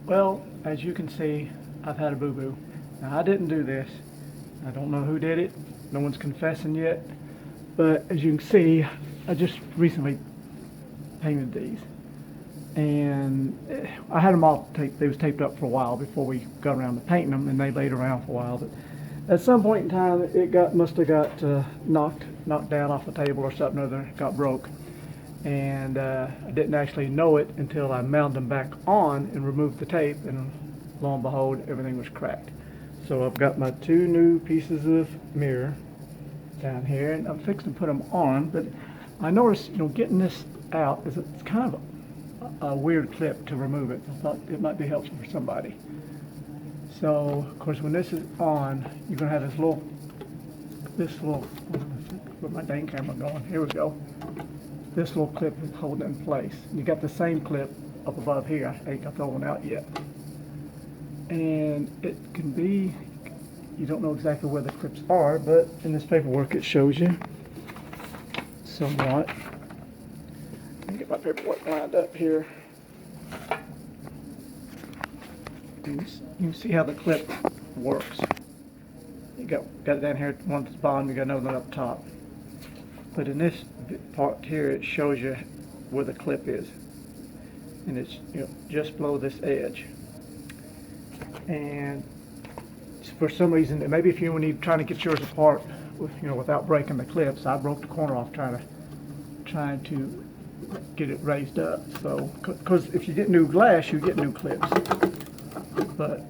Well, as you can see, I've had a boo-boo. Now, I didn't do this. I don't know who did it. No one's confessing yet. But as you can see, I just recently painted these. And I had them all taped. They was taped up for a while before we got around to painting them, and they laid around for a while. But at some point in time, it must have got knocked down off the table or something or other, got broke. And I didn't actually know it until I mounted them back on and removed the tape, and lo and behold, everything was cracked. So I've got my two new pieces of mirror down here, and I'm fixing to put them on. But I noticed, getting this out it's kind of a weird clip to remove it. I thought it might be helpful for somebody. So of course, when this is on, you're gonna have this little, where my dang camera going? Here we go. This little clip is holding it in place. You got the same clip up above here. I ain't got that one out yet. And it can be, you don't know exactly where the clips are, but in this paperwork it shows you somewhat. Let me get my paperwork lined up here. You can see how the clip works. You got it down here, one at the bottom, you got another one up top. But in this part here, it shows you where the clip is, and it's just below this edge. And for some reason, maybe if you need trying to get yours apart, without breaking the clips, I broke the corner off trying to get it raised up. So, because if you get new glass, you get new clips. But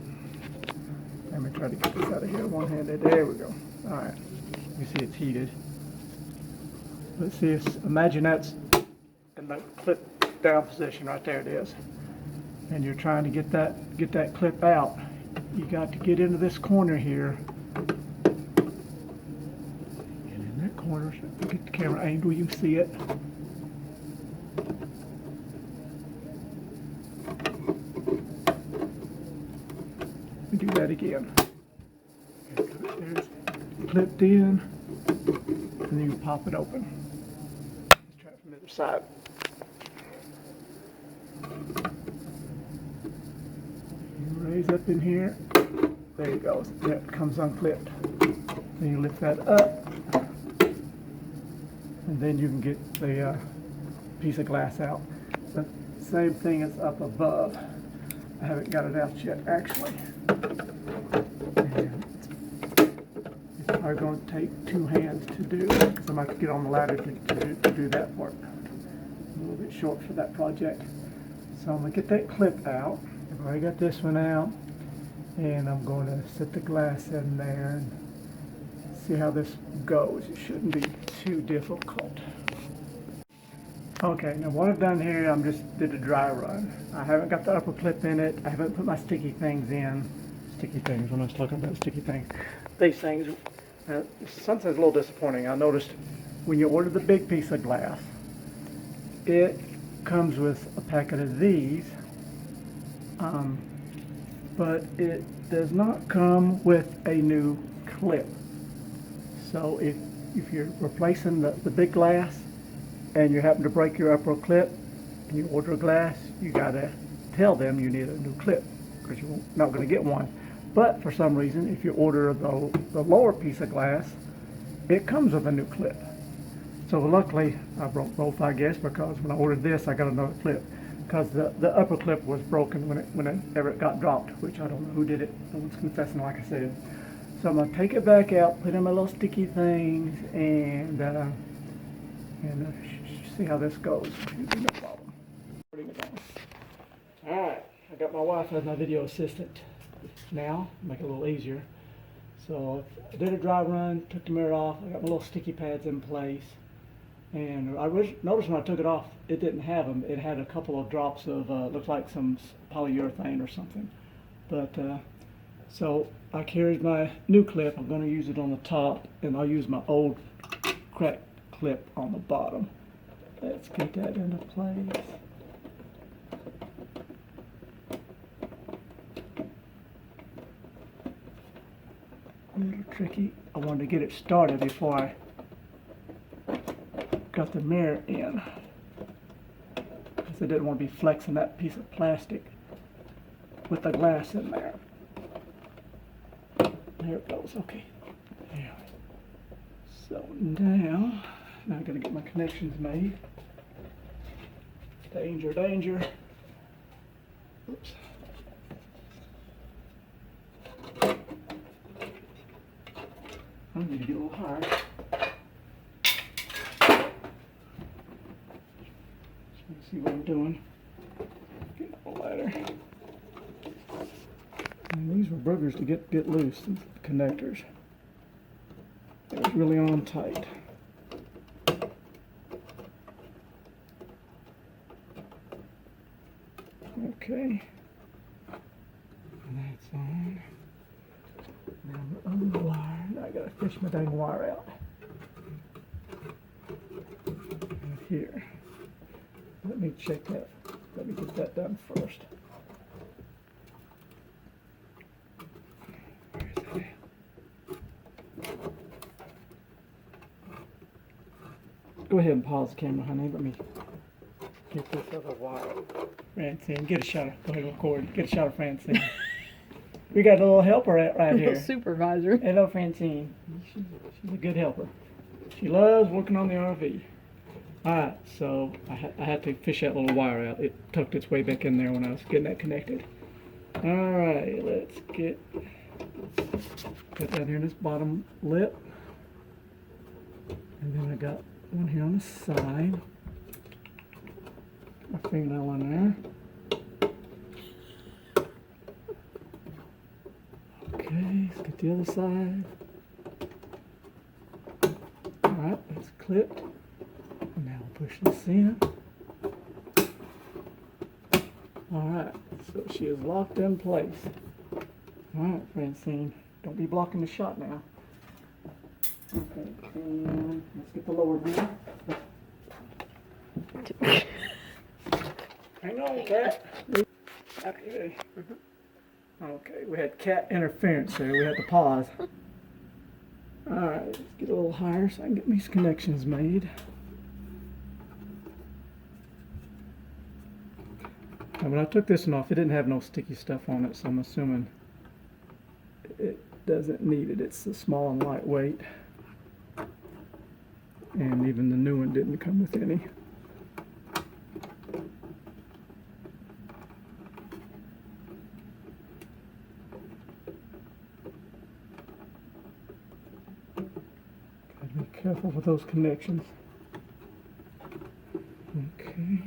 let me try to get this out of here one-handed. There we go. All right. You see it's heated. Let's see, imagine that's in the clip down position right there. It is, and you're trying to get that clip out. You got to get into this corner here, and in that corner, so get the camera aimed where you can see it. We do that again. There's clipped in, and then you pop it open. From the other side. You raise up in here. There you go. That comes unclipped. Then you lift that up, and then you can get the piece of glass out. The same thing is up above. I haven't got it out yet, actually. And it's probably going to take two hands to do, because I might get on the ladder to do that part. A little bit short for that project. So I'm going to get that clip out. I've already got this one out, and I'm going to set the glass in there and see how this goes. It shouldn't be too difficult. Okay, now what I've done here, I'm just did a dry run. I haven't got the upper clip in it. I haven't put my sticky things in. Sticky things, when I was talking about sticky things. These things, something's a little disappointing. I noticed when you order the big piece of glass, it comes with a packet of these, but it does not come with a new clip. So if you're replacing the big glass and you happen to break your upper clip and you order a glass, you gotta tell them you need a new clip, because you're not going to get one. But for some reason, if you order the lower piece of glass, it comes with a new clip. So luckily, I broke both, I guess, because when I ordered this, I got another clip. Because the upper clip was broken whenever it got dropped, which I don't know who did it. No one's confessing, like I said. So I'm going to take it back out, put in my little sticky things, and see how this goes. No problem. Putting it on. All right, I got my wife as my video assistant now, make it a little easier. So I did a dry run, took the mirror off, I got my little sticky pads in place, and I noticed when I took it off, it didn't have them. It had a couple of drops of, looked like some polyurethane or something. But, so I carried my new clip. I'm going to use it on the top, and I'll use my old cracked clip on the bottom. Let's get that into place. A little tricky. I wanted to get it started before I got the mirror in, because I didn't want to be flexing that piece of plastic. with the glass in there. There it goes. Okay. Yeah. So now I gotta get my connections made. Danger, danger. Oops. I need to get a little higher. Let's see what I'm doing. Get up a ladder. And these were boogers to get loose, the connectors. It was really on tight. Okay. And that's on. Now the other wire. Now I gotta fish my dang wire out. And here. Let me check that. Let me get that done first. Where is that at? Go ahead and pause the camera, honey. Let me get this other wire. Francine, get a shot. Go ahead and record. Get a shot of Francine. We got a little helper right here. Supervisor. Hello, Francine. She's a good helper. She loves working on the RV. Alright, so I had to fish that little wire out. It tucked its way back in there when I was getting that connected. Alright, let's put that here in this bottom lip. And then I got one here on the side. My fingernail in there. Okay, let's get the other side. Alright, that's clipped. Now we'll push this in. Alright, so she is locked in place. Alright, Francine, don't be blocking the shot now. Okay, and let's get the lower view. Hang on, cat. Okay. Okay, we had cat interference there. We had to pause. Alright, let's get a little higher so I can get these connections made. Now, when I took this one off, it didn't have no sticky stuff on it, so I'm assuming it doesn't need it. It's small and lightweight. And even the new one didn't come with any. Gotta be careful with those connections. Okay.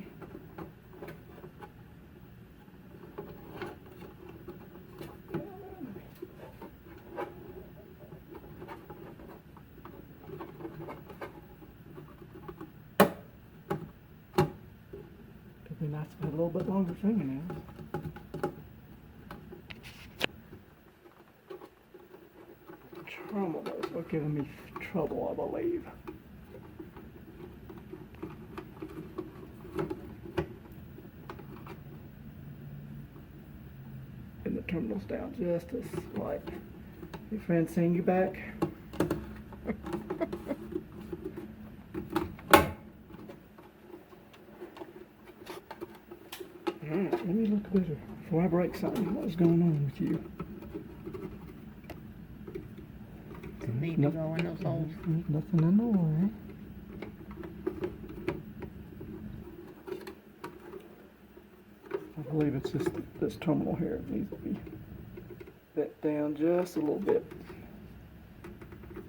It'd be nice to have a little bit longer fingernails. Tremolo's are giving me trouble, I believe. And the terminal's down just a slight. Hey Francine, you back? Alright, let me look better before I break something. What's going on with you? Need to go in those holes. Nothing in the way. I believe it's just this terminal here. It needs to be bent down just a little bit.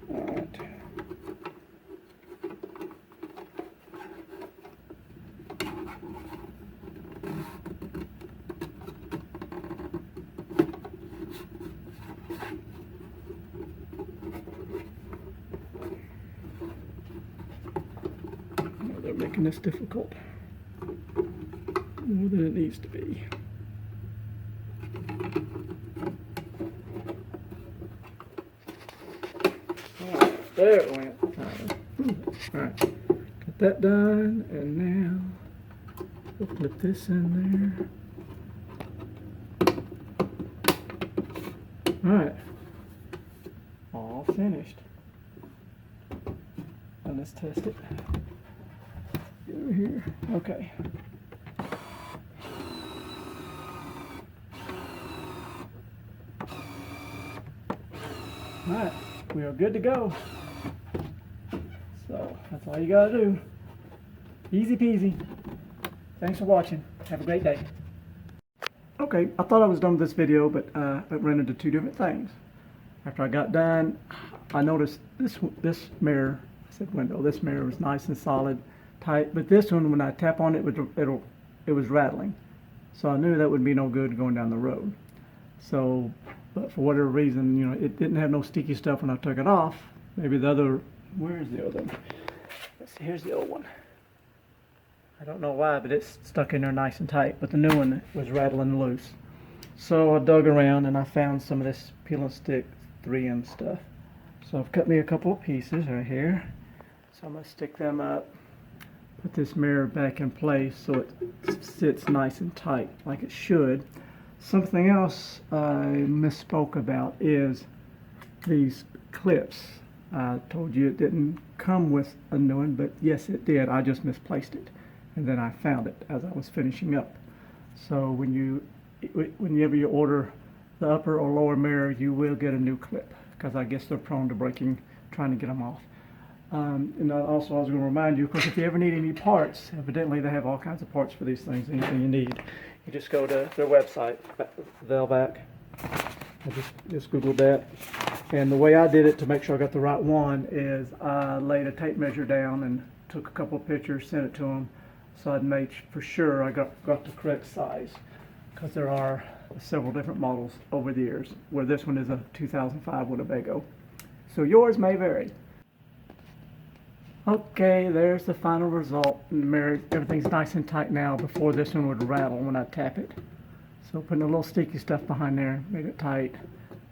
Alright. They're making this difficult more than it needs to be. Alright, there it went. Alright, got that done, and now we'll flip this in there. Alright, all finished. And let's test it. Get over here. Okay. Alright, we are good to go. So that's all you gotta do. Easy peasy. Thanks for watching. Have a great day. Okay, I thought I was done with this video, but it ran into two different things. After I got done, I noticed this mirror, I said window, this mirror was nice and solid, tight, but this one, when I tap on it, it was rattling. So I knew that would be no good going down the road. So, but for whatever reason, you know, it didn't have no sticky stuff when I took it off. Maybe the other, where's the other one? Let's see, here's the old one. I don't know why, but it's stuck in there nice and tight, but the new one was rattling loose. So I dug around and I found some of this peel and stick 3M stuff. So I've cut me a couple of pieces right here. So I'm going to stick them up, put this mirror back in place so it sits nice and tight like it should. Something else I misspoke about is these clips. I told you it didn't come with a new one, but yes it did. I just misplaced it. And then I found it as I was finishing up. So whenever you order the upper or lower mirror, you will get a new clip, because I guess they're prone to breaking trying to get them off. And also I was going to remind you, of course, if you ever need any parts, evidently they have all kinds of parts for these things, anything you need. You just go to their website, Velvac. I just Googled that. And the way I did it to make sure I got the right one is I laid a tape measure down and took a couple of pictures, sent it to them, so I'd make for sure I got the correct size, because there are several different models over the years, where this one is a 2005 Winnebago. So yours may vary. Okay, there's the final result. In the mirror, everything's nice and tight now. Before, this one would rattle when I tap it. So putting a little sticky stuff behind there made it tight.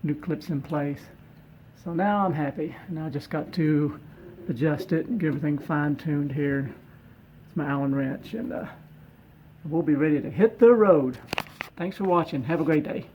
New clips in place. So now I'm happy. Now I just got to adjust it and get everything fine-tuned here. It's my Allen wrench, and we'll be ready to hit the road. Thanks for watching. Have a great day.